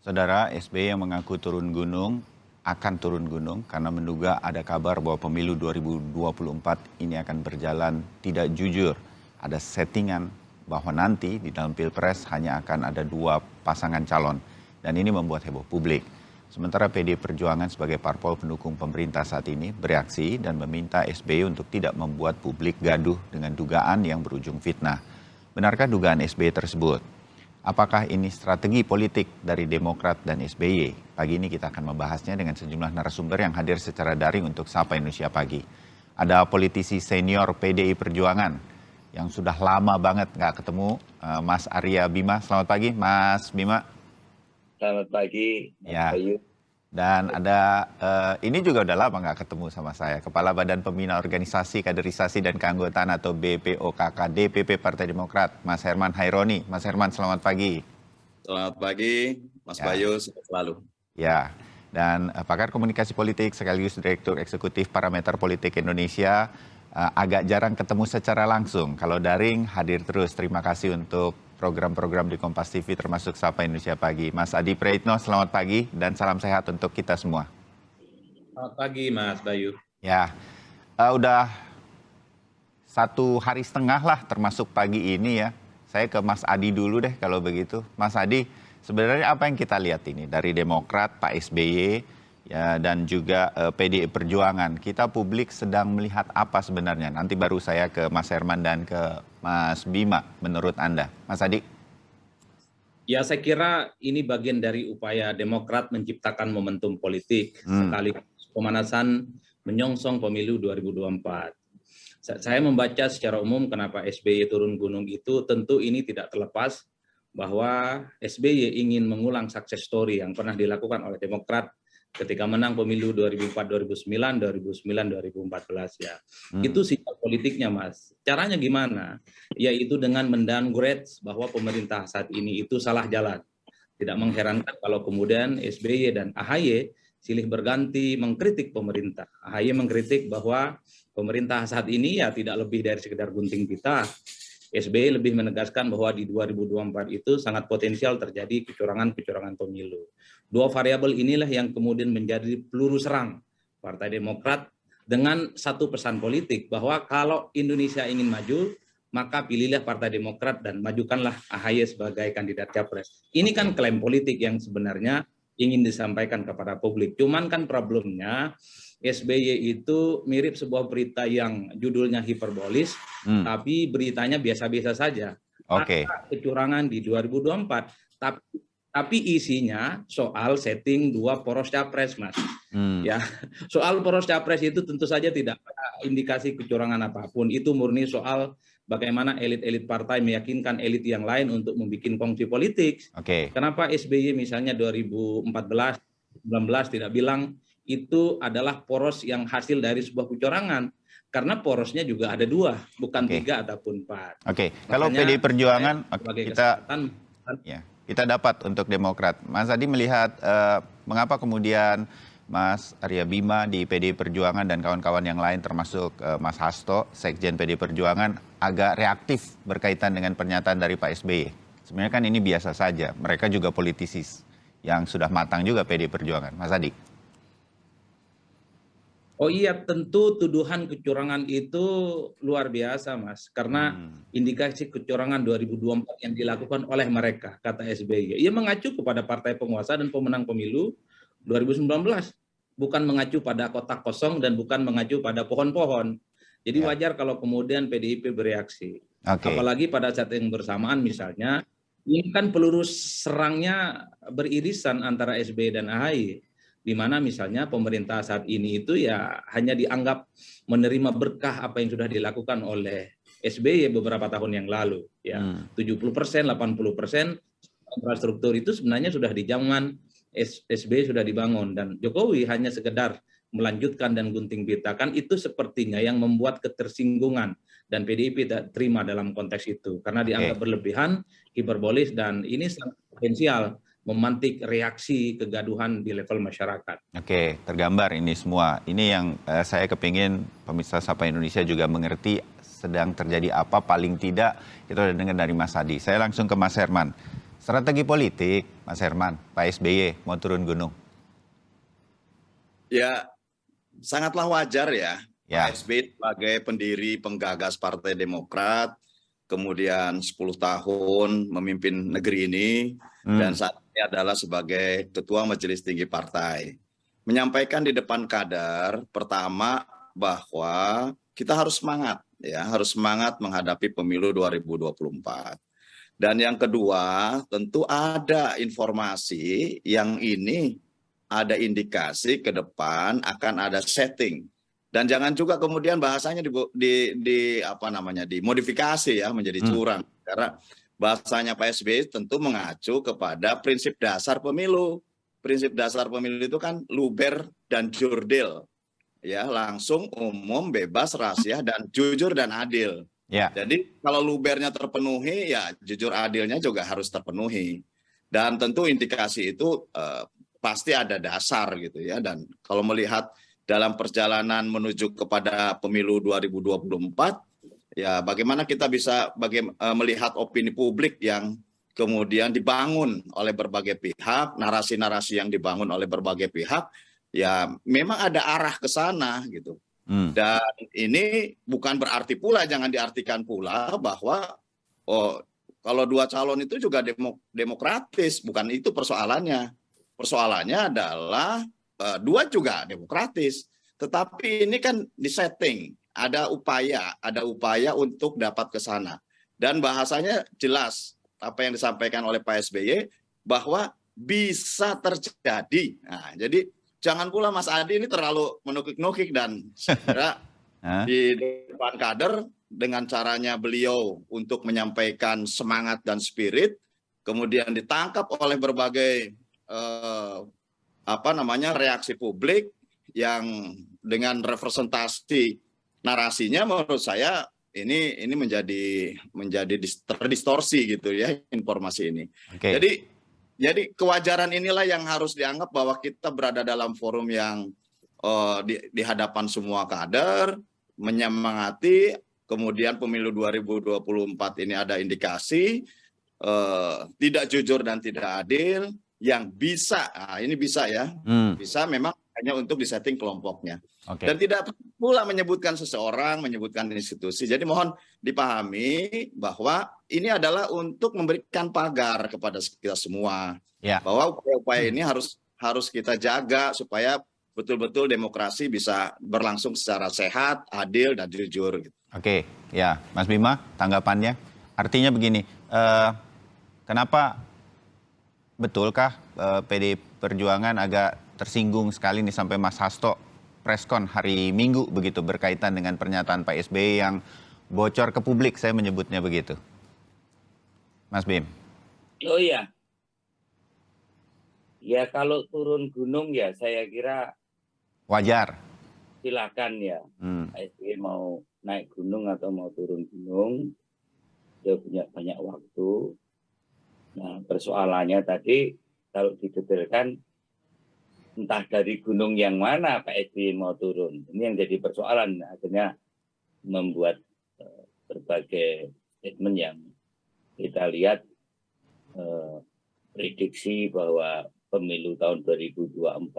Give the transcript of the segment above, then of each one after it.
Saudara SBY yang mengaku akan turun gunung karena menduga ada kabar bahwa pemilu 2024 ini akan berjalan tidak jujur. Ada settingan bahwa nanti di dalam Pilpres hanya akan ada 2 pasangan calon. Dan ini membuat heboh publik. Sementara PD Perjuangan sebagai parpol pendukung pemerintah saat ini bereaksi dan meminta SBY untuk tidak membuat publik gaduh dengan dugaan yang berujung fitnah. Benarkah dugaan SBY tersebut? Apakah ini strategi politik dari Demokrat dan SBY? Pagi ini kita akan membahasnya dengan sejumlah narasumber yang hadir secara daring untuk Sapa Indonesia Pagi. Ada politisi senior PDI Perjuangan yang sudah lama banget nggak ketemu, Mas Arya Bima. Selamat pagi, Mas Bima. Selamat pagi, Mas Ya. Bayu. Dan ada, ini juga udah lama nggak ketemu sama saya, Kepala Badan Pembina Organisasi Kaderisasi dan Keanggotaan atau BPOKK DPP Partai Demokrat, Mas Herman Haironi. Mas Herman, selamat pagi. Selamat pagi, Mas Bayu, sehat selalu. Ya, dan pakar komunikasi politik sekaligus Direktur Eksekutif Parameter Politik Indonesia, agak jarang ketemu secara langsung. Kalau daring, hadir terus. Terima kasih untuk program-program di Kompas TV termasuk Sapa Indonesia Pagi. Mas Adi Praitno, selamat pagi dan salam sehat untuk kita semua. Selamat pagi, Mas Bayu. Ya, udah 1 hari setengah lah termasuk pagi ini ya. Saya ke Mas Adi dulu deh kalau begitu. Mas Adi, sebenarnya apa yang kita lihat ini dari Demokrat, Pak SBY, ya, dan juga PDI Perjuangan? Kita publik sedang melihat apa sebenarnya? Nanti baru saya ke Mas Herman dan ke Mas Bima, menurut Anda. Mas Adi? Ya, saya kira ini bagian dari upaya Demokrat menciptakan momentum politik sekaligus pemanasan menyongsong pemilu 2024. Saya membaca secara umum kenapa SBY turun gunung itu, tentu ini tidak terlepas bahwa SBY ingin mengulang success story yang pernah dilakukan oleh Demokrat ketika menang pemilu 2004, 2009, 2014 ya. Itu sikap politiknya, Mas. Caranya gimana? Yaitu dengan mendowngrade bahwa pemerintah saat ini itu salah jalan. Tidak mengherankan kalau kemudian SBY dan AHY silih berganti mengkritik pemerintah. AHY mengkritik bahwa pemerintah saat ini ya tidak lebih dari sekedar gunting pita. SBY lebih menegaskan bahwa di 2024 itu sangat potensial terjadi kecurangan-kecurangan pemilu. 2 variabel inilah yang kemudian menjadi peluru serang Partai Demokrat dengan satu pesan politik bahwa kalau Indonesia ingin maju, maka pilihlah Partai Demokrat dan majukanlah AHY sebagai kandidat capres. Ini kan klaim politik yang sebenarnya ingin disampaikan kepada publik. Cuman kan problemnya SBY itu mirip sebuah berita yang judulnya hiperbolis, tapi beritanya biasa-biasa saja. Oke. Ada kecurangan di 2024, tapi isinya soal setting 2 poros capres, Mas. Ya, soal poros capres itu tentu saja tidak ada indikasi kecurangan apapun. Itu murni soal bagaimana elit-elit partai meyakinkan elit yang lain untuk membuat kongsi politik. Oke. Kenapa SBY misalnya 2014, 2019 tidak bilang itu adalah poros yang hasil dari sebuah kecurangan, karena porosnya juga ada 2, bukan 3 ataupun 4. Oke, kalau PDI Perjuangan kita dapat untuk Demokrat. Mas Adi melihat mengapa kemudian Mas Arya Bima di PDI Perjuangan dan kawan-kawan yang lain termasuk Mas Hasto, Sekjen PDI Perjuangan, agak reaktif berkaitan dengan pernyataan dari Pak SBY. Sebenarnya kan ini biasa saja, mereka juga politisi yang sudah matang juga PDI Perjuangan. Mas Adi? Oh iya, tentu tuduhan kecurangan itu luar biasa, Mas. Karena indikasi kecurangan 2024 yang dilakukan oleh mereka, kata SBY. Ia mengacu kepada partai penguasa dan pemenang pemilu 2019. Bukan mengacu pada kotak kosong dan bukan mengacu pada pohon-pohon. Jadi wajar kalau kemudian PDIP bereaksi. Apalagi pada saat yang bersamaan misalnya, ini kan peluru serangnya beririsan antara SBY dan AHY. Di mana misalnya pemerintah saat ini itu ya hanya dianggap menerima berkah apa yang sudah dilakukan oleh SBY beberapa tahun yang lalu. Ya, 70%, 80% infrastruktur itu sebenarnya sudah di zaman SBY sudah dibangun, dan Jokowi hanya sekedar melanjutkan dan gunting pita. Kan itu sepertinya yang membuat ketersinggungan, dan PDIP tidak terima dalam konteks itu karena dianggap berlebihan, hiperbolis, dan ini sangat potensial memantik reaksi kegaduhan di level masyarakat. Oke, tergambar ini semua. Ini yang saya kepingin pemirsa Sapa Indonesia juga mengerti sedang terjadi apa, paling tidak kita udah dengar dari Mas Adi. Saya langsung ke Mas Herman. Strategi politik, Mas Herman, Pak SBY mau turun gunung. Ya, sangatlah wajar ya. Ya. Pak SBY sebagai pendiri penggagas Partai Demokrat, kemudian 10 tahun memimpin negeri ini, dan saat ini adalah sebagai Ketua Majelis Tinggi Partai. Menyampaikan di depan kader, pertama bahwa kita harus semangat, ya, harus semangat menghadapi pemilu 2024. Dan yang kedua, tentu ada informasi yang ini ada indikasi ke depan akan ada setting. Dan jangan juga kemudian bahasanya dimodifikasi ya menjadi curang. Karena bahasanya Pak SBY tentu mengacu kepada prinsip dasar pemilu. Prinsip dasar pemilu itu kan luber dan jurdil. Ya, langsung, umum, bebas, rahasia, dan jujur dan adil. Ya. Jadi kalau lubernya terpenuhi, ya jujur adilnya juga harus terpenuhi. Dan tentu indikasi itu pasti ada dasar gitu ya. Dan kalau melihat dalam perjalanan menuju kepada pemilu 2024, ya bagaimana kita bisa melihat opini publik yang kemudian dibangun oleh berbagai pihak, narasi-narasi yang dibangun oleh berbagai pihak, ya memang ada arah ke sana gitu. Dan ini bukan berarti pula, jangan diartikan pula bahwa kalau dua calon itu juga demokratis, bukan itu persoalannya. Persoalannya adalah dua juga demokratis, tetapi ini kan disetting, ada upaya untuk dapat ke sana. Dan bahasanya jelas apa yang disampaikan oleh Pak SBY bahwa bisa terjadi. Nah, jadi jangan pula Mas Adi ini terlalu menukik-nukik, dan segera di depan kader dengan caranya beliau untuk menyampaikan semangat dan spirit, kemudian ditangkap oleh berbagai reaksi publik yang dengan representasi narasinya menurut saya ini menjadi terdistorsi gitu ya informasi ini. Okay. Jadi kewajaran inilah yang harus dianggap bahwa kita berada dalam forum yang di hadapan semua kader, menyemangati, kemudian pemilu 2024 ini ada indikasi tidak jujur dan tidak adil, yang bisa, ini bisa ya, bisa memang hanya untuk disetting kelompoknya. Okay. Dan tidak pula menyebutkan seseorang, menyebutkan institusi. Jadi mohon dipahami bahwa ini adalah untuk memberikan pagar kepada kita semua. Ya. Bahwa upaya-upaya ini harus kita jaga supaya betul-betul demokrasi bisa berlangsung secara sehat, adil, dan jujur. Oke, ya Mas Bima, tanggapannya? Artinya begini, kenapa betulkah PD Perjuangan agak tersinggung sekali nih sampai Mas Hasto preskon hari Minggu begitu berkaitan dengan pernyataan Pak SBY yang bocor ke publik, saya menyebutnya begitu. Mas Bim. Oh iya. Ya kalau turun gunung ya saya kira wajar. Silakan ya. Pak SBY mau naik gunung atau mau turun gunung, dia punya banyak waktu. Nah, persoalannya tadi kalau didetailkan entah dari gunung yang mana Pak SBY mau turun. Ini yang jadi persoalan. Akhirnya membuat berbagai statement yang kita lihat prediksi bahwa pemilu tahun 2024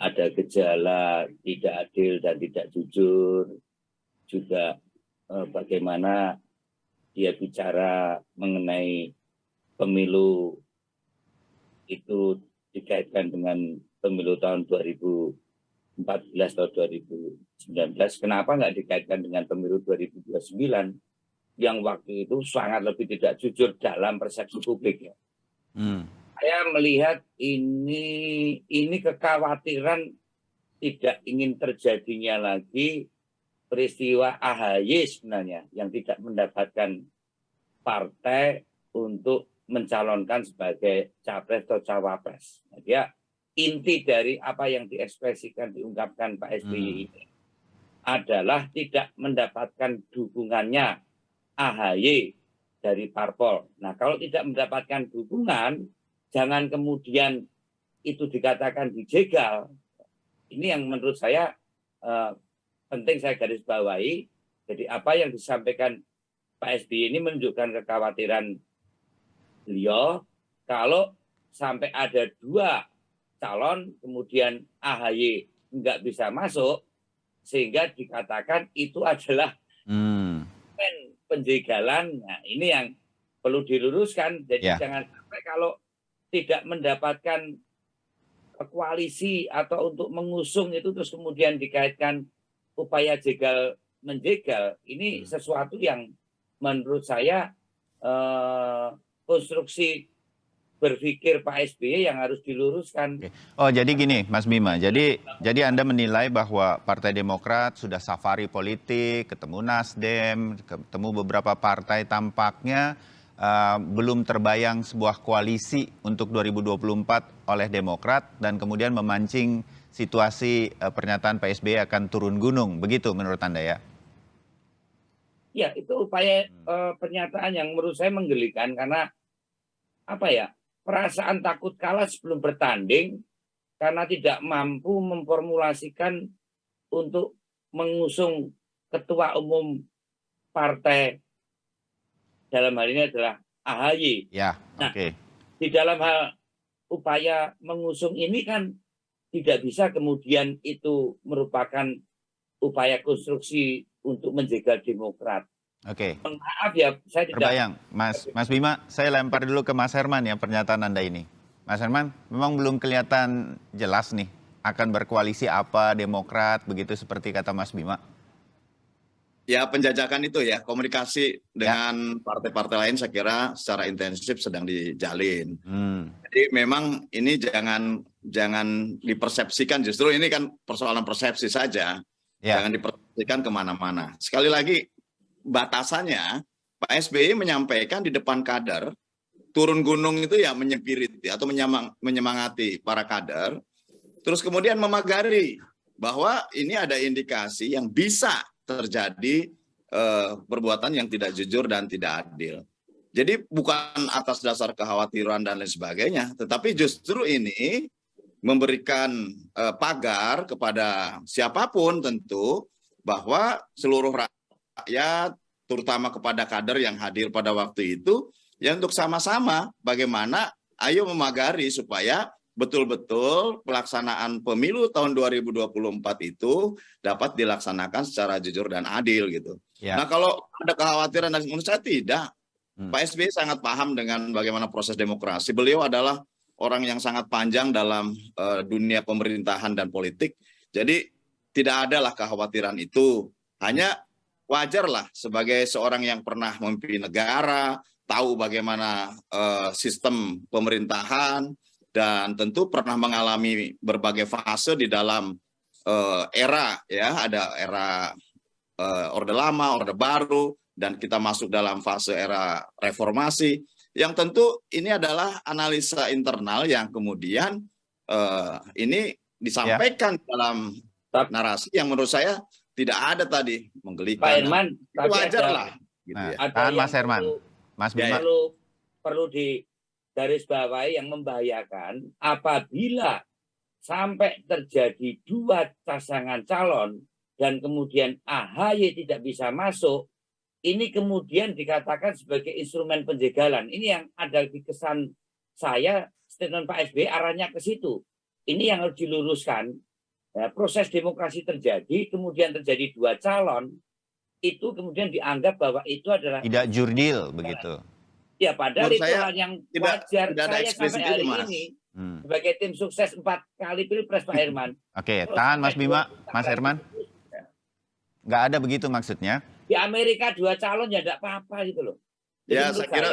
ada gejala tidak adil dan tidak jujur. Juga bagaimana dia bicara mengenai pemilu itu dikaitkan dengan pemilu tahun 2014 atau 2019. Kenapa nggak dikaitkan dengan pemilu 2029 yang waktu itu sangat lebih tidak jujur dalam persepsi publik? Saya melihat ini kekhawatiran tidak ingin terjadinya lagi peristiwa AHY sebenarnya yang tidak mendapatkan partai untuk mencalonkan sebagai capres atau cawapres. Nah, dia inti dari apa yang diekspresikan, diungkapkan Pak SBY ini adalah tidak mendapatkan dukungannya AHY dari parpol. Nah, kalau tidak mendapatkan dukungan, jangan kemudian itu dikatakan dijegal. Ini yang menurut saya penting saya garis bawahi. Jadi apa yang disampaikan Pak SBY ini menunjukkan kekhawatiran beliau kalau sampai ada 2 calon kemudian AHY nggak bisa masuk sehingga dikatakan itu adalah penjegalan. Nah, ini yang perlu diluruskan. Jadi jangan sampai kalau tidak mendapatkan koalisi atau untuk mengusung itu terus kemudian dikaitkan upaya jegal menjegal. Ini sesuatu yang menurut saya konstruksi berpikir Pak SBY yang harus diluruskan. Oh, jadi gini Mas Bima, jadi Anda menilai bahwa Partai Demokrat sudah safari politik, ketemu Nasdem, ketemu beberapa partai, tampaknya belum terbayang sebuah koalisi untuk 2024 oleh Demokrat dan kemudian memancing situasi pernyataan Pak SBY akan turun gunung, begitu menurut Anda ya? Ya, itu upaya pernyataan yang menurut saya menggelikan karena apa ya? Perasaan takut kalah sebelum bertanding karena tidak mampu memformulasikan untuk mengusung ketua umum partai dalam hal ini adalah AHY. Ya, nah, oke. Di dalam hal upaya mengusung ini kan tidak bisa kemudian itu merupakan upaya konstruksi untuk menjegal Demokrat. Oke. Maaf ya, saya tidak. Terbayang, Mas Bima, saya lempar dulu ke Mas Herman ya pernyataan Anda ini. Mas Herman, memang belum kelihatan jelas nih akan berkoalisi apa Demokrat begitu seperti kata Mas Bima. Ya, penjajakan itu ya, komunikasi dengan partai-partai lain saya kira secara intensif sedang dijalin. Jadi memang ini jangan dipersepsikan, justru ini kan persoalan persepsi saja. Jangan dipersepsikan kemana-mana. Sekali lagi, batasannya Pak SBY menyampaikan di depan kader, turun gunung itu ya menyepiriti atau menyemangati para kader, terus kemudian memagari bahwa ini ada indikasi yang bisa terjadi perbuatan yang tidak jujur dan tidak adil. Jadi bukan atas dasar kekhawatiran dan lain sebagainya, tetapi justru ini memberikan pagar kepada siapapun tentu bahwa seluruh rakyat, terutama kepada kader yang hadir pada waktu itu, ya untuk sama-sama bagaimana ayo memagari supaya betul-betul pelaksanaan pemilu tahun 2024 itu dapat dilaksanakan secara jujur dan adil gitu. Nah kalau ada kekhawatiran dan menurut saya tidak, Pak SBY sangat paham dengan bagaimana proses demokrasi. Beliau adalah orang yang sangat panjang dalam dunia pemerintahan dan politik. Jadi tidak adalah kekhawatiran itu. Hanya wajarlah sebagai seorang yang pernah memimpin negara, tahu bagaimana sistem pemerintahan, dan tentu pernah mengalami berbagai fase di dalam era, ya ada era Orde Lama, Orde Baru, dan kita masuk dalam fase era reformasi, yang tentu ini adalah analisa internal yang kemudian ini disampaikan dalam narasi yang menurut saya tidak ada tadi menggelikan. Pak Herman, itu wajar lah. Gitu nah, ya. Mas Herman, Mas Bima. Perlu di garis bawahi yang membahayakan apabila sampai terjadi 2 pasangan calon dan kemudian AHY tidak bisa masuk, ini kemudian dikatakan sebagai instrumen penjegalan. Ini yang ada di kesan saya, statement Pak SBY arahnya ke situ. Ini yang harus diluruskan. Ya, proses demokrasi terjadi, kemudian terjadi 2 calon, itu kemudian dianggap bahwa itu adalah tidak jurdil begitu. Ya, padahal itu hal yang wajar. Saya sampai hari ini sebagai tim sukses 4 kali pilpres Pak Herman. Oke, tahan Mas Bima, Mas Herman. Nggak ada begitu maksudnya. Di Amerika 2 calon ya tidak apa-apa gitu loh. Jadi ya, saya kira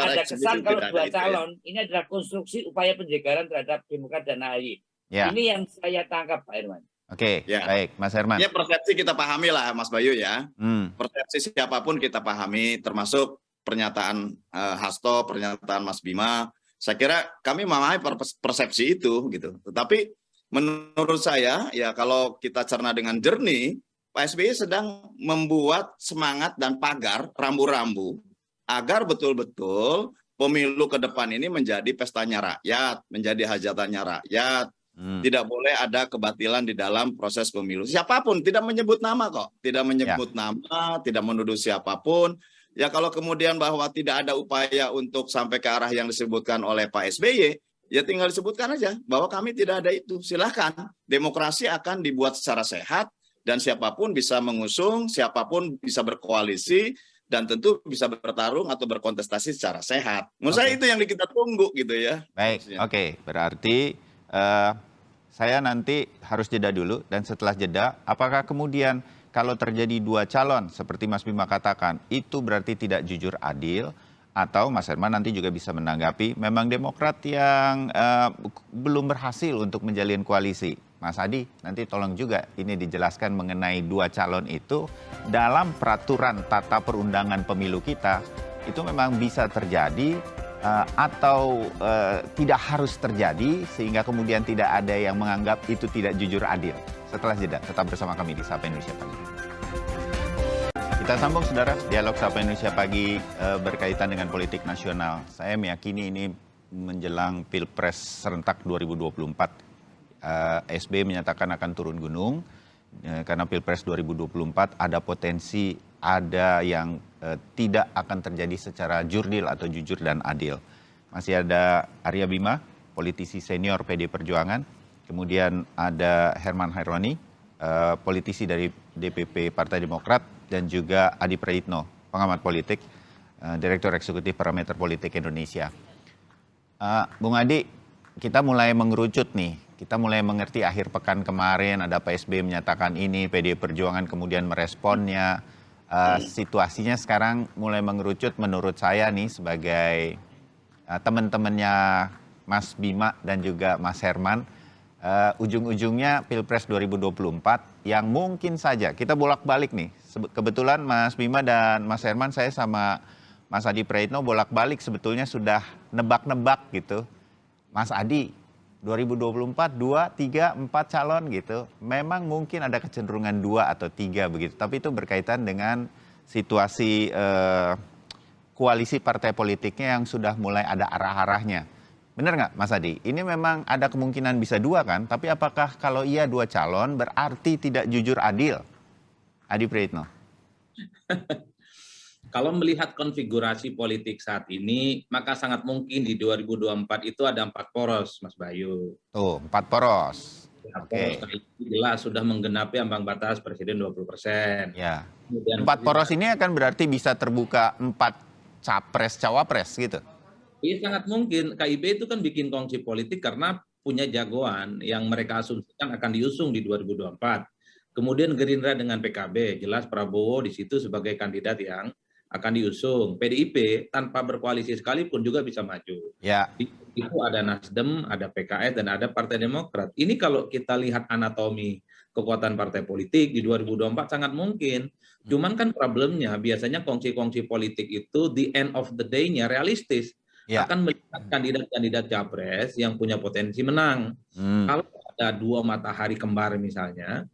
ada kesan kalau 2 calon ini adalah konstruksi upaya penjegalan terhadap Demokrat dan AHY. Ya. Ini yang saya tangkap Pak Herman. Oke, baik Mas Herman. Ya, persepsi kita pahami lah Mas Bayu ya. Persepsi siapapun kita pahami, termasuk pernyataan Hasto, pernyataan Mas Bima. Saya kira kami memahami persepsi itu gitu. Tetapi menurut saya ya kalau kita cerna dengan jernih, Pak SBY sedang membuat semangat dan pagar rambu-rambu agar betul-betul pemilu ke depan ini menjadi pestanya rakyat, menjadi hajatannya rakyat. Tidak boleh ada kebatilan di dalam proses pemilu. Siapapun, tidak menyebut nama kok. Tidak menyebut nama, tidak menuduh siapapun. Ya kalau kemudian bahwa tidak ada upaya untuk sampai ke arah yang disebutkan oleh Pak SBY, ya tinggal disebutkan aja bahwa kami tidak ada itu. Silahkan, demokrasi akan dibuat secara sehat dan siapapun bisa mengusung, siapapun bisa berkoalisi, dan tentu bisa bertarung atau berkontestasi secara sehat. Menurut saya itu yang kita tunggu gitu ya. Baik, oke. Berarti saya nanti harus jeda dulu, dan setelah jeda, apakah kemudian kalau terjadi dua calon, seperti Mas Bima katakan, itu berarti tidak jujur adil, atau Mas Herman nanti juga bisa menanggapi, memang Demokrat yang belum berhasil untuk menjalin koalisi. Mas Adi, nanti tolong juga ini dijelaskan mengenai dua calon itu, dalam peraturan tata perundangan pemilu kita, itu memang bisa terjadi, atau tidak harus terjadi, sehingga kemudian tidak ada yang menganggap itu tidak jujur adil. Setelah jeda, tetap bersama kami di Sapa Indonesia Pagi. Kita sambung, saudara, dialog Sapa Indonesia Pagi berkaitan dengan politik nasional. Saya meyakini ini menjelang Pilpres serentak 2024. SBY menyatakan akan turun gunung, karena Pilpres 2024 ada potensi ada yang tidak akan terjadi secara jurdil atau jujur dan adil. Masih ada Arya Bima, politisi senior PD Perjuangan. Kemudian ada Herman Haironi, politisi dari DPP Partai Demokrat, dan juga Adi Praitno, pengamat politik, Direktur Eksekutif Parameter Politik Indonesia. Bung Adi, kita mulai mengerucut nih, kita mulai mengerti akhir pekan kemarin ada Pak SBY menyatakan ini, PD Perjuangan kemudian meresponnya. Situasinya sekarang mulai mengerucut menurut saya nih sebagai teman-temannya Mas Bima dan juga Mas Herman. Ujung-ujungnya Pilpres 2024 yang mungkin saja kita bolak-balik nih. Kebetulan Mas Bima dan Mas Herman, saya sama Mas Adi Praitno bolak-balik sebetulnya sudah nebak-nebak gitu. Mas Adi, 2024 2, 3, 4 calon gitu. Memang mungkin ada kecenderungan 2 atau 3 begitu. Tapi itu berkaitan dengan situasi koalisi partai politiknya yang sudah mulai ada arah-arahnya. Benar nggak Mas Adi? Ini memang ada kemungkinan bisa 2 kan? Tapi apakah kalau iya 2 calon berarti tidak jujur adil? Adi Praitno. Kalau melihat konfigurasi politik saat ini, maka sangat mungkin di 2024 itu ada 4 poros, Mas Bayu. Tuh, 4 poros. Oke. Jelas sudah menggenapi ambang batas Presiden 20%. Ya. 4 poros ini akan berarti bisa terbuka 4 capres-cawapres gitu? Iya, sangat mungkin. KIP itu kan bikin kongsi politik karena punya jagoan yang mereka asumsikan akan diusung di 2024. Kemudian Gerindra dengan PKB, jelas Prabowo di situ sebagai kandidat yang akan diusung. PDIP tanpa berkoalisi sekalipun juga bisa maju. Ya. Itu ada Nasdem, ada PKS, dan ada Partai Demokrat. Ini kalau kita lihat anatomi kekuatan partai politik di 2024 sangat mungkin. Cuman kan problemnya biasanya kongsi-kongsi politik itu the end of the day-nya realistis. Ya. Akan melihat kandidat-kandidat capres yang punya potensi menang. Kalau ada 2 matahari kembar misalnya,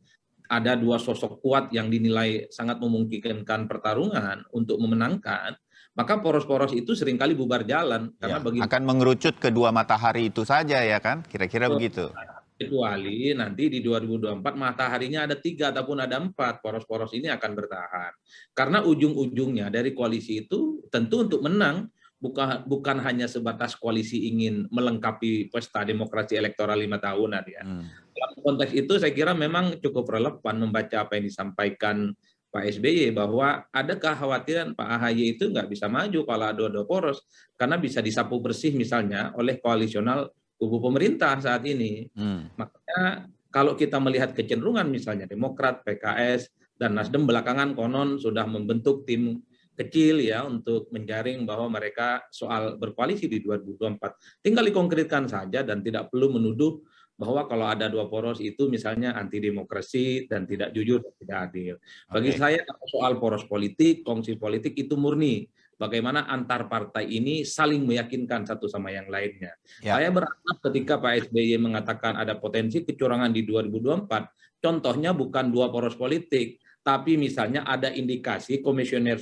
ada 2 sosok kuat yang dinilai sangat memungkinkan pertarungan untuk memenangkan, maka poros-poros itu seringkali bubar jalan. Karena akan mengerucut ke 2 matahari itu saja ya kan? Kira-kira begitu. Kecuali nanti di 2024 mataharinya ada 3 ataupun ada 4, poros-poros ini akan bertahan. Karena ujung-ujungnya dari koalisi itu tentu untuk menang, bukan hanya sebatas koalisi ingin melengkapi pesta demokrasi elektoral 5 tahunan ya. Dalam konteks itu saya kira memang cukup relevan membaca apa yang disampaikan Pak SBY bahwa ada kekhawatiran Pak AHY itu nggak bisa maju kalau ada 2 poros karena bisa disapu bersih misalnya oleh koalisional kubu pemerintah saat ini. Makanya kalau kita melihat kecenderungan misalnya Demokrat, PKS, dan Nasdem belakangan konon sudah membentuk tim kecil ya untuk menjaring bahwa mereka soal berkoalisi di 2024. Tinggal dikonkretkan saja dan tidak perlu menuduh bahwa kalau ada 2 poros itu misalnya anti demokrasi dan tidak jujur dan tidak adil. Bagi saya soal poros politik, kongsi politik itu murni bagaimana antar partai ini saling meyakinkan satu sama yang lainnya. Ya. Saya berharap ketika Pak SBY mengatakan ada potensi kecurangan di 2024, contohnya bukan 2 poros politik, tapi misalnya ada indikasi komisioner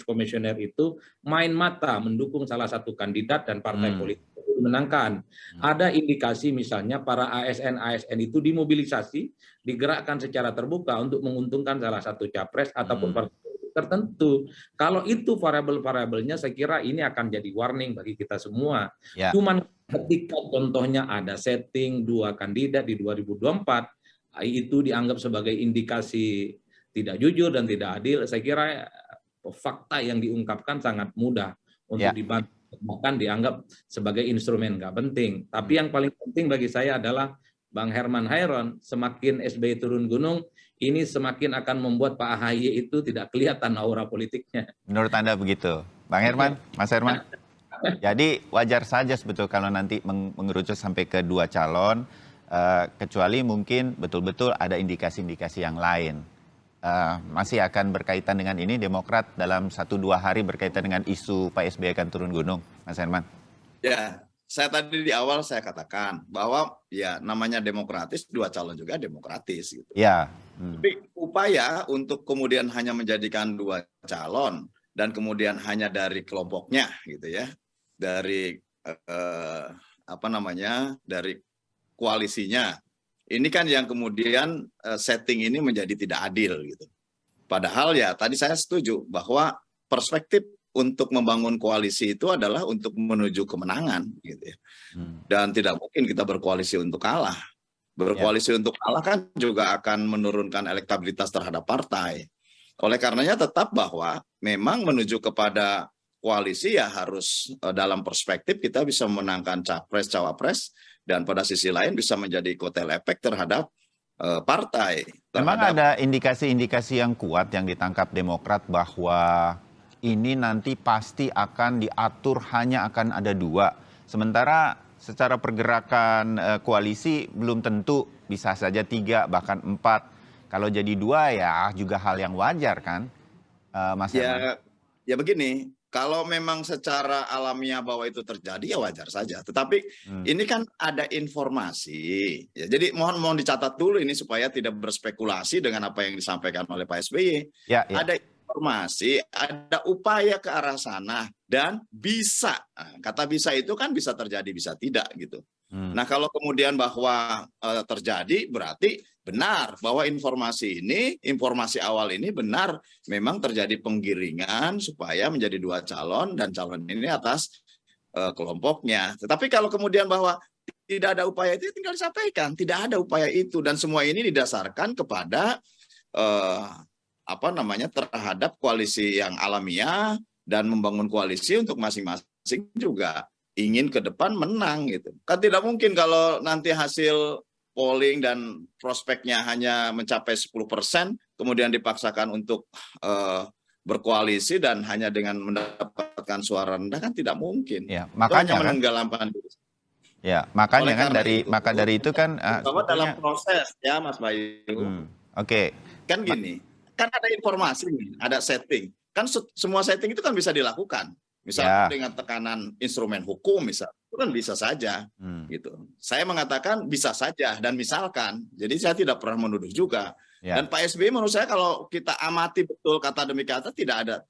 itu main mata mendukung salah satu kandidat dan partai politik dimenangkan. Ada indikasi misalnya para ASN itu dimobilisasi, digerakkan secara terbuka untuk menguntungkan salah satu capres ataupun partai politik tertentu. Kalau itu variabel-variabelnya, saya kira ini akan jadi warning bagi kita semua. Ya. Cuman ketika contohnya ada setting 2 kandidat di 2024, itu dianggap sebagai indikasi tidak jujur dan tidak adil, saya kira fakta yang diungkapkan sangat mudah untuk dibantu, bahkan dianggap sebagai instrumen nggak penting. Tapi yang paling penting bagi saya adalah Bang Herman Hairon, semakin SBY turun gunung, ini semakin akan membuat Pak AHY itu tidak kelihatan aura politiknya. Menurut Anda begitu, Bang Herman, Mas Herman? Jadi wajar saja sebetulnya kalau nanti mengerucut sampai ke 2 calon, kecuali mungkin betul-betul ada indikasi-indikasi yang lain. Masih akan berkaitan dengan ini, Demokrat dalam 1-2 hari berkaitan dengan isu Pak SBY akan turun gunung, Mas Herman? Ya, saya tadi di awal saya katakan bahwa ya namanya demokratis, 2 calon juga demokratis gitu. Ya. Tapi upaya untuk kemudian hanya menjadikan 2 calon dan kemudian hanya dari kelompoknya gitu ya, dari dari koalisinya, ini kan yang kemudian setting ini menjadi tidak adil gitu. Padahal ya tadi saya setuju bahwa perspektif untuk membangun koalisi itu adalah untuk menuju kemenangan gitu ya. Dan tidak mungkin kita berkoalisi untuk kalah. Berkoalisi untuk kalah kan juga akan menurunkan elektabilitas terhadap partai. Oleh karenanya tetap bahwa memang menuju kepada koalisi ya harus dalam perspektif kita bisa memenangkan capres cawapres dan pada sisi lain bisa menjadi kotel efek terhadap partai. Memang ada indikasi-indikasi yang kuat yang ditangkap Demokrat bahwa ini nanti pasti akan diatur hanya akan ada 2. Sementara secara pergerakan koalisi belum tentu, bisa saja 3 bahkan 4. Kalau jadi 2 ya juga hal yang wajar kan, Mas Herman? Ya begini, kalau memang secara alamiah bahwa itu terjadi ya wajar saja. Tetapi ini kan ada informasi. Ya, jadi mohon dicatat dulu ini supaya tidak berspekulasi dengan apa yang disampaikan oleh Pak SBY. Ya. Ada informasi, ada upaya ke arah sana dan bisa. Nah, kata bisa itu kan bisa terjadi, bisa tidak gitu. Nah kalau kemudian bahwa terjadi berarti benar bahwa informasi awal ini benar memang terjadi penggiringan supaya menjadi 2 calon dan calon ini atas kelompoknya. Tetapi kalau kemudian bahwa tidak ada upaya itu tinggal disampaikan, tidak ada upaya itu dan semua ini didasarkan kepada terhadap koalisi yang alamiah dan membangun koalisi untuk masing-masing juga ingin ke depan menang gitu. Kan tidak mungkin kalau nanti hasil polling dan prospeknya hanya mencapai 10%, kemudian dipaksakan untuk berkoalisi dan hanya dengan mendapatkan suara rendah kan tidak mungkin. Ya, makanya hanya menenggelamkan diri. Ya, makanya kan dari itu kan bahwa dalam proses ya Mas Bayu. Oke. Kan gini, kan ada informasi nih, ada setting. Kan semua setting itu kan bisa dilakukan. Misalnya dengan tekanan instrumen hukum misalnya, itu kan bisa saja gitu. Saya mengatakan bisa saja dan misalkan. Jadi saya tidak pernah menuduh juga. Dan Pak SBY menurut saya kalau kita amati betul kata demi kata tidak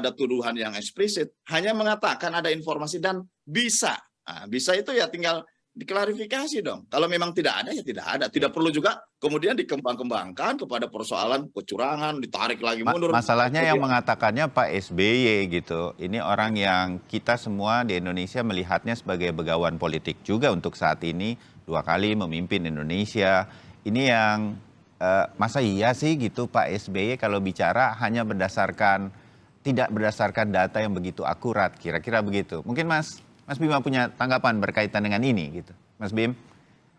ada tuduhan yang eksplisit, hanya mengatakan ada informasi dan bisa. Nah, bisa itu ya tinggal diklarifikasi dong. Kalau memang tidak ada ya tidak ada. Tidak perlu juga kemudian dikembang-kembangkan kepada persoalan kecurangan, ditarik lagi mundur. Masalahnya yang mengatakannya Pak SBY gitu. Ini orang yang kita semua di Indonesia melihatnya sebagai begawan politik juga untuk saat ini. 2 kali memimpin Indonesia. Ini yang masa iya sih gitu Pak SBY kalau bicara hanya tidak berdasarkan data yang begitu akurat. Kira-kira begitu. Mungkin Mas Bima punya tanggapan berkaitan dengan ini gitu, Mas Bim.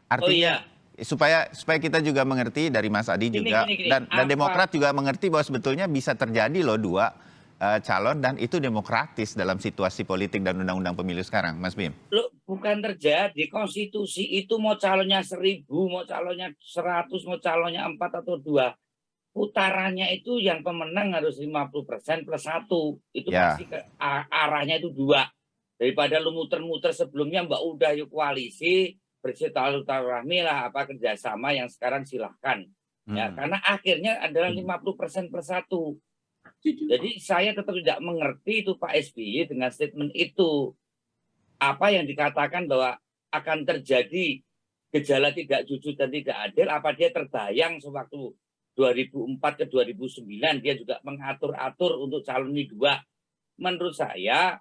Artinya supaya kita juga mengerti dari Mas Adi juga dan Demokrat juga mengerti bahwa sebetulnya bisa terjadi loh 2 calon dan itu demokratis dalam situasi politik dan undang-undang pemilu sekarang, Mas Bim. Loh, bukan terjadi. Konstitusi itu mau calonnya 1000, mau calonnya 100, mau calonnya 4 atau 2. Putarannya itu yang pemenang harus 50% plus 1. Itu pasti arahnya itu 2. Daripada lu muter-muter sebelumnya Mbak udah yuk koalisi, bersilaturahmi lah kerjasama yang sekarang silahkan. Ya, karena akhirnya adalah 50% plus 1. Jadi saya tetap tidak mengerti itu Pak SBY dengan statement itu. Apa yang dikatakan bahwa akan terjadi gejala tidak jujur dan tidak adil, apa dia terbayang sewaktu 2004 ke 2009 dia juga mengatur-atur untuk calon ini 2. Menurut saya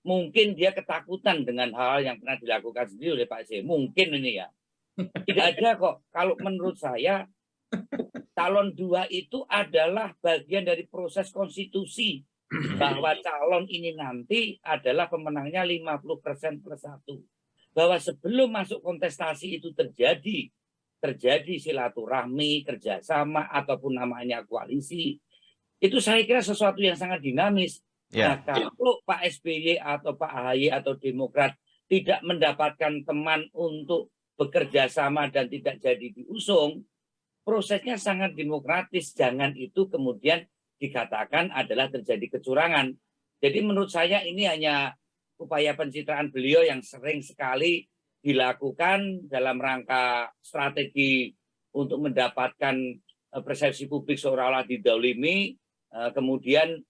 mungkin dia ketakutan dengan hal yang pernah dilakukan sendiri oleh Pak SBY. Mungkin ini ya. Tidak ada kok. Kalau menurut saya calon 2 itu adalah bagian dari proses konstitusi. Bahwa calon ini nanti adalah pemenangnya 50% plus 1. Bahwa sebelum masuk kontestasi itu terjadi silaturahmi, kerjasama, ataupun namanya koalisi, itu saya kira sesuatu yang sangat dinamis. Nah, kalau Pak SBY atau Pak AHY atau Demokrat tidak mendapatkan teman untuk bekerja sama dan tidak jadi diusung, prosesnya sangat demokratis. Jangan itu kemudian dikatakan adalah terjadi kecurangan. Jadi menurut saya ini hanya upaya pencitraan beliau yang sering sekali dilakukan dalam rangka strategi untuk mendapatkan persepsi publik seolah-olah didolimi, kemudian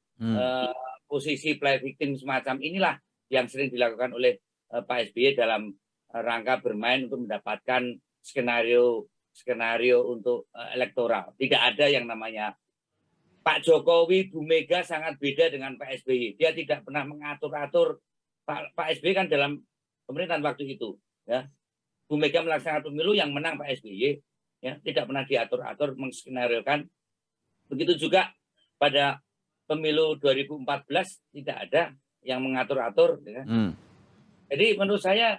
posisi play victim semacam inilah yang sering dilakukan oleh Pak SBY dalam rangka bermain untuk mendapatkan skenario untuk elektoral. Tidak ada yang namanya Pak Jokowi, Bu Mega sangat beda dengan Pak SBY. Dia tidak pernah mengatur-atur. Pak SBY kan dalam pemerintahan waktu itu, ya. Bu Mega melaksanakan pemilu yang menang Pak SBY, ya, tidak pernah diatur-atur, menskenariokan. Begitu juga pada pemilu 2014 tidak ada yang mengatur-atur, ya. Jadi menurut saya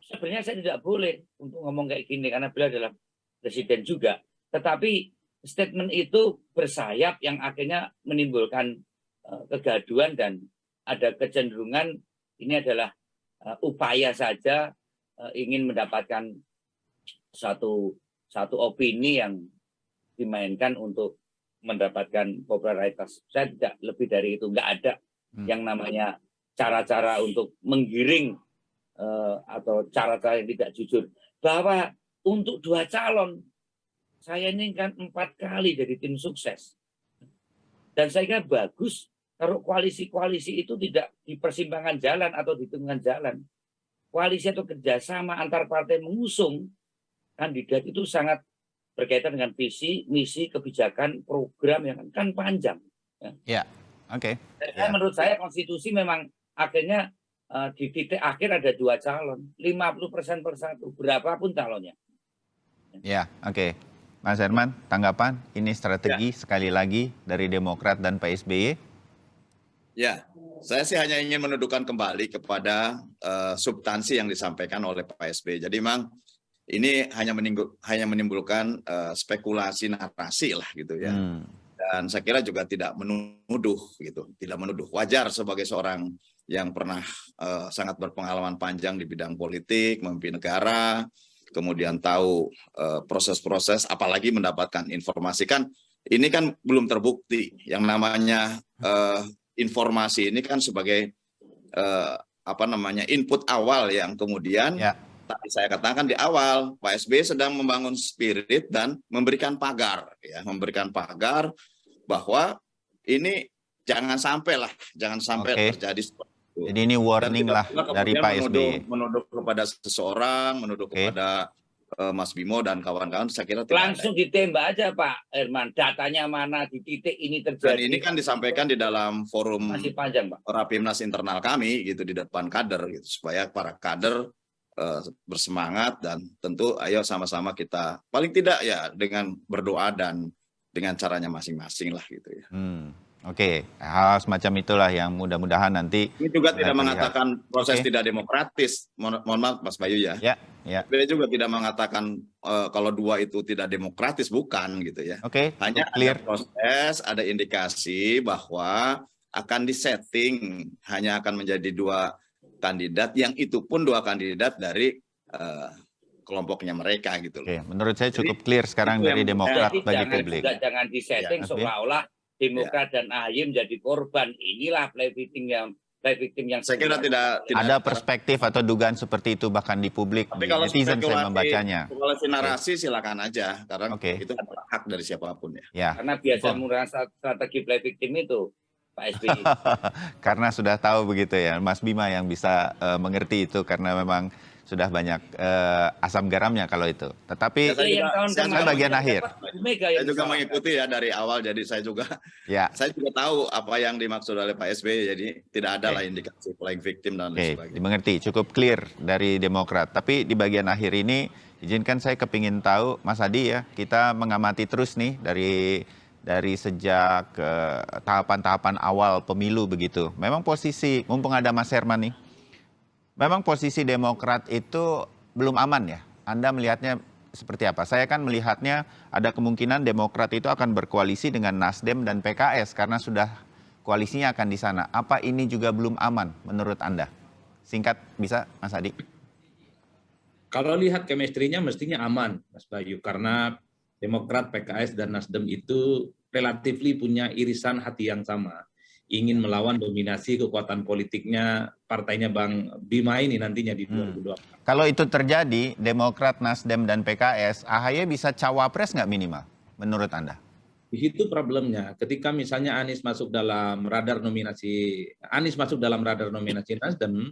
sebenarnya saya tidak boleh untuk ngomong kayak gini karena beliau adalah presiden juga. Tetapi statement itu bersayap yang akhirnya menimbulkan kegaduhan dan ada kecenderungan ini adalah upaya saja ingin mendapatkan satu opini yang dimainkan untuk mendapatkan popularitas. Saya tidak lebih dari itu, nggak ada yang namanya cara-cara untuk menggiring atau cara-cara yang tidak jujur. Bahwa untuk 2 calon, saya ini kan 4 kali jadi tim sukses. Dan saya kira bagus kalau koalisi-koalisi itu tidak di persimpangan jalan atau di tengah jalan. Koalisi atau kerjasama antar partai mengusung kandidat itu sangat berkaitan dengan visi, misi, kebijakan, program yang kan panjang. Ya, oke. Menurut saya konstitusi memang akhirnya di titik akhir ada 2 calon, 50% per 1, berapapun calonnya. Ya, oke. Mas Herman, tanggapan ini strategi sekali lagi dari Demokrat dan Pak SBY? Ya, saya sih hanya ingin menundukkan kembali kepada substansi yang disampaikan oleh Pak SBY. Jadi memang ini hanya menimbulkan spekulasi narasi lah gitu ya. Dan saya kira juga tidak menuduh gitu, tidak menuduh. Wajar sebagai seorang yang pernah sangat berpengalaman panjang di bidang politik, memimpin negara, kemudian tahu proses-proses, apalagi mendapatkan informasi kan ini kan belum terbukti. Yang namanya informasi ini kan sebagai input awal yang kemudian tadi saya katakan di awal Pak SBY sedang membangun spirit dan memberikan pagar, ya, memberikan pagar bahwa ini jangan sampai terjadi seperti itu. Jadi ini warning lah dari Pak SBY. Menuduh kepada seseorang, menuduh kepada Mas Bimo dan kawan-kawan, saya kira langsung ditembak aja Pak Herman. Datanya mana di titik ini terjadi. Dan ini kan disampaikan di dalam forum masih panjang, Pak. Rapimnas internal kami gitu di depan kader gitu, supaya para kader bersemangat dan tentu ayo sama-sama kita paling tidak ya dengan berdoa dan dengan caranya masing-masing lah gitu ya. Oke, hal semacam itulah yang mudah-mudahan nanti. Ini juga tidak mengatakan proses tidak demokratis. Mohon maaf Mas Bayu ya. Dia juga tidak mengatakan kalau 2 itu tidak demokratis, bukan gitu ya. Hanya clear. Ada proses, ada indikasi bahwa akan disetting hanya akan menjadi 2 kandidat yang itu pun 2 kandidat dari kelompoknya mereka gitu. Menurut saya cukup clear sekarang dari Demokrat bagi publik. Jangan disetting seolah-olah Demokrat dan AHY menjadi korban. Inilah play victim yang saya kira tidak ada perspektif atau dugaan seperti itu bahkan di publik. Tapi kalau netizen saya membacanya. Kalau narasi silakan aja karena itu adalah hak dari siapapun ya. Karena biasa merasa strategi play victim itu Pak SBY. Karena sudah tahu begitu ya, Mas Bima yang bisa mengerti itu karena memang sudah banyak asam garamnya kalau itu. Tetapi saya bagian akhir. Saya juga mengikuti ya dari awal, jadi saya juga tahu apa yang dimaksud oleh Pak SBY, jadi tidak ada lah indikasi playing victim dan lain sebagainya. Dimengerti, cukup clear dari Demokrat. Tapi di bagian akhir ini, izinkan saya kepingin tahu, Mas Adi ya, kita mengamati terus nih dari sejak tahapan-tahapan awal pemilu begitu. Memang posisi, mumpung ada Mas Herman nih, memang posisi Demokrat itu belum aman ya? Anda melihatnya seperti apa? Saya kan melihatnya ada kemungkinan Demokrat itu akan berkoalisi dengan Nasdem dan PKS karena sudah koalisinya akan di sana. Apa ini juga belum aman menurut Anda? Singkat bisa, Mas Adi? Kalau lihat chemistry-nya mestinya aman, Mas Bayu, karena Demokrat, PKS, dan Nasdem itu relatif punya irisan hati yang sama. Ingin melawan dominasi kekuatan politiknya partainya Bang Bima ini nantinya di 2024. Kalau itu terjadi, Demokrat, Nasdem, dan PKS, AHY bisa cawapres nggak minimal menurut Anda? Di situ problemnya. Ketika misalnya Anies masuk dalam radar nominasi Nasdem,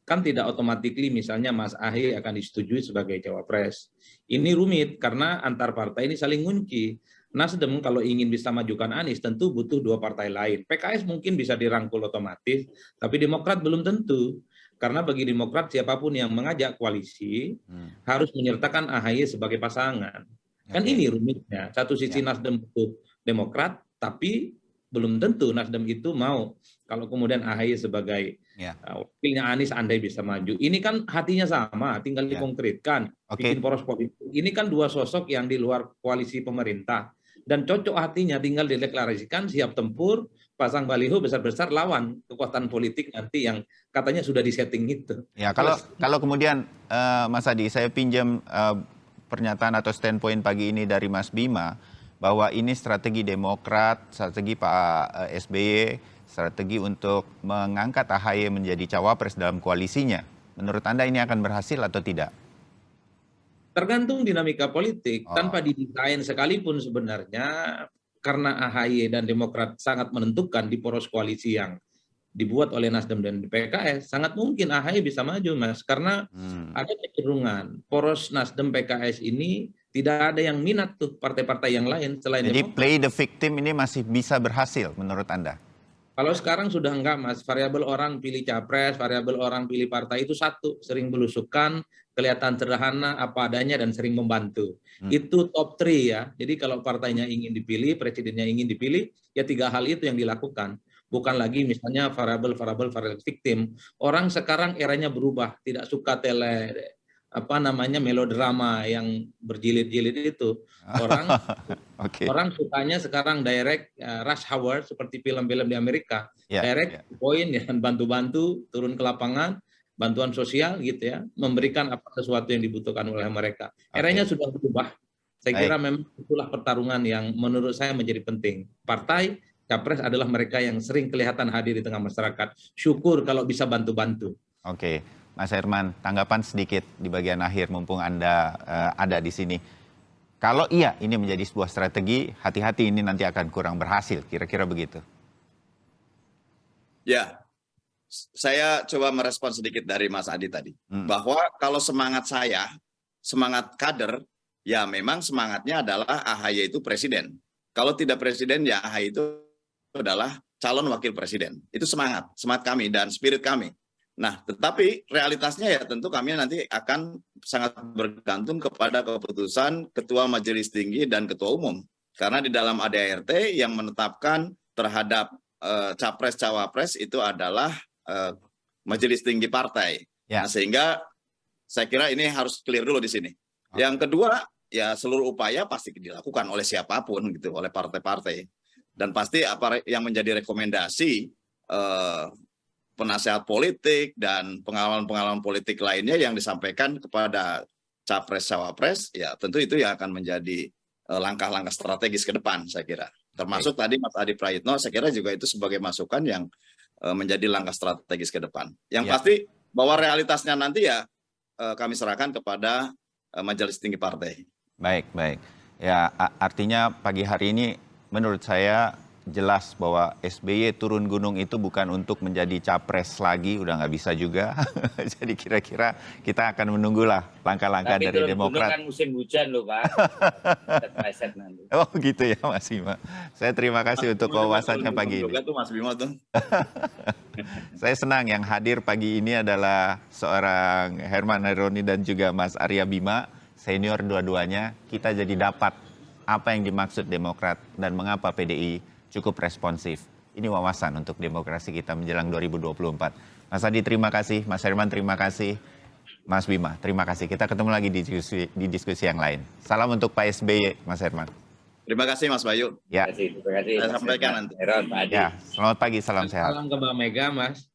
kan tidak otomatis misalnya Mas Ahy akan disetujui sebagai cawapres. Ini rumit karena antar partai ini saling ngunci. Nasdem kalau ingin bisa majukan Anies tentu butuh dua partai lain. PKS mungkin bisa dirangkul otomatis, tapi Demokrat belum tentu. Karena bagi Demokrat siapapun yang mengajak koalisi harus menyertakan AHY sebagai pasangan. Kan ini rumitnya. Satu sisi Nasdem butuh Demokrat, tapi belum tentu Nasdem itu mau kalau kemudian AHY sebagai wakilnya Anies andai bisa maju. Ini kan hatinya sama, tinggal dikonkretkan, bikin poros politik. Ini kan dua sosok yang di luar koalisi pemerintah. Dan cocok hatinya tinggal dideklarasikan, siap tempur, pasang baliho besar-besar lawan kekuatan politik nanti yang katanya sudah disetting itu. Ya, kalau kemudian Mas Adi, saya pinjam pernyataan atau standpoint pagi ini dari Mas Bima, bahwa ini strategi Demokrat, strategi Pak SBY, strategi untuk mengangkat AHY menjadi cawapres dalam koalisinya. Menurut Anda ini akan berhasil atau tidak? Tergantung dinamika politik, tanpa didesain sekalipun sebenarnya, karena AHY dan Demokrat sangat menentukan di poros koalisi yang dibuat oleh Nasdem dan PKS, sangat mungkin AHY bisa maju, Mas. Karena ada kecenderungan poros Nasdem PKS ini tidak ada yang minat tuh partai-partai yang lain selain Jadi Demokrat. play the victim ini masih bisa berhasil menurut Anda? Kalau sekarang sudah enggak, Mas. Variabel orang pilih capres, variabel orang pilih partai itu satu, sering belusukan, kelihatan sederhana, apa adanya, dan sering membantu. Itu top 3 ya. Jadi kalau partainya ingin dipilih, presidennya ingin dipilih, ya 3 hal itu yang dilakukan. Bukan lagi misalnya variabel victim. Orang sekarang eranya berubah, tidak suka melodrama yang berjilid-jilid itu. Orang sukanya sekarang direct, rush hour seperti film-film di Amerika. Direct poin ya, bantu-bantu, turun ke lapangan, bantuan sosial gitu ya, memberikan sesuatu yang dibutuhkan oleh mereka. Eranya sudah berubah. Saya kira memang itulah pertarungan yang menurut saya menjadi penting. Partai capres adalah mereka yang sering kelihatan hadir di tengah masyarakat. Syukur kalau bisa bantu-bantu. Oke. Mas Herman, tanggapan sedikit di bagian akhir mumpung Anda ada di sini. Kalau iya ini menjadi sebuah strategi, hati-hati ini nanti akan kurang berhasil, kira-kira begitu. Ya, saya coba merespon sedikit dari Mas Adi tadi. Bahwa kalau semangat saya, semangat kader, ya memang semangatnya adalah AHY itu presiden. Kalau tidak presiden, ya AHY itu adalah calon wakil presiden. Itu semangat kami dan spirit kami. Nah, tetapi realitasnya ya tentu kami nanti akan sangat bergantung kepada keputusan Ketua Majelis Tinggi dan Ketua Umum. Karena di dalam ADART yang menetapkan terhadap capres-cawapres itu adalah Majelis Tinggi Partai. Nah, sehingga saya kira ini harus clear dulu di sini. Yang kedua, ya seluruh upaya pasti dilakukan oleh siapapun gitu, oleh partai-partai. Dan pasti apa yang menjadi rekomendasi penasehat politik dan pengalaman-pengalaman politik lainnya yang disampaikan kepada capres-cawapres, ya tentu itu yang akan menjadi langkah-langkah strategis ke depan, saya kira. Termasuk tadi Mas Adi Prayitno, saya kira juga itu sebagai masukan yang menjadi langkah strategis ke depan. Yang pasti bahwa realitasnya nanti ya kami serahkan kepada Majelis Tinggi Partai. Baik. Ya, artinya pagi hari ini menurut saya jelas bahwa SBY turun gunung itu bukan untuk menjadi capres lagi, udah nggak bisa juga. Jadi kira-kira kita akan menunggulah langkah-langkah dari Demokrat. Tapi kan musim hujan loh Pak. Nanti. Oh gitu ya Mas Bima. Saya terima kasih untuk wawasannya pagi ini. Mas Bima tuh. Saya senang yang hadir pagi ini adalah seorang Herman Haironi dan juga Mas Arya Bima, senior dua-duanya. Kita jadi dapat apa yang dimaksud Demokrat dan mengapa PDI cukup responsif. Ini wawasan untuk demokrasi kita menjelang 2024. Mas Adi terima kasih, Mas Herman terima kasih, Mas Bima terima kasih. Kita ketemu lagi di diskusi yang lain. Salam untuk Pak SBY, Mas Herman. Terima kasih Mas Bayu. Ya. Terima kasih. Saya sampaikan nanti. Pak Adi. Ya, selamat pagi, salam sehat. Salam ke Mbak Mega, Mas.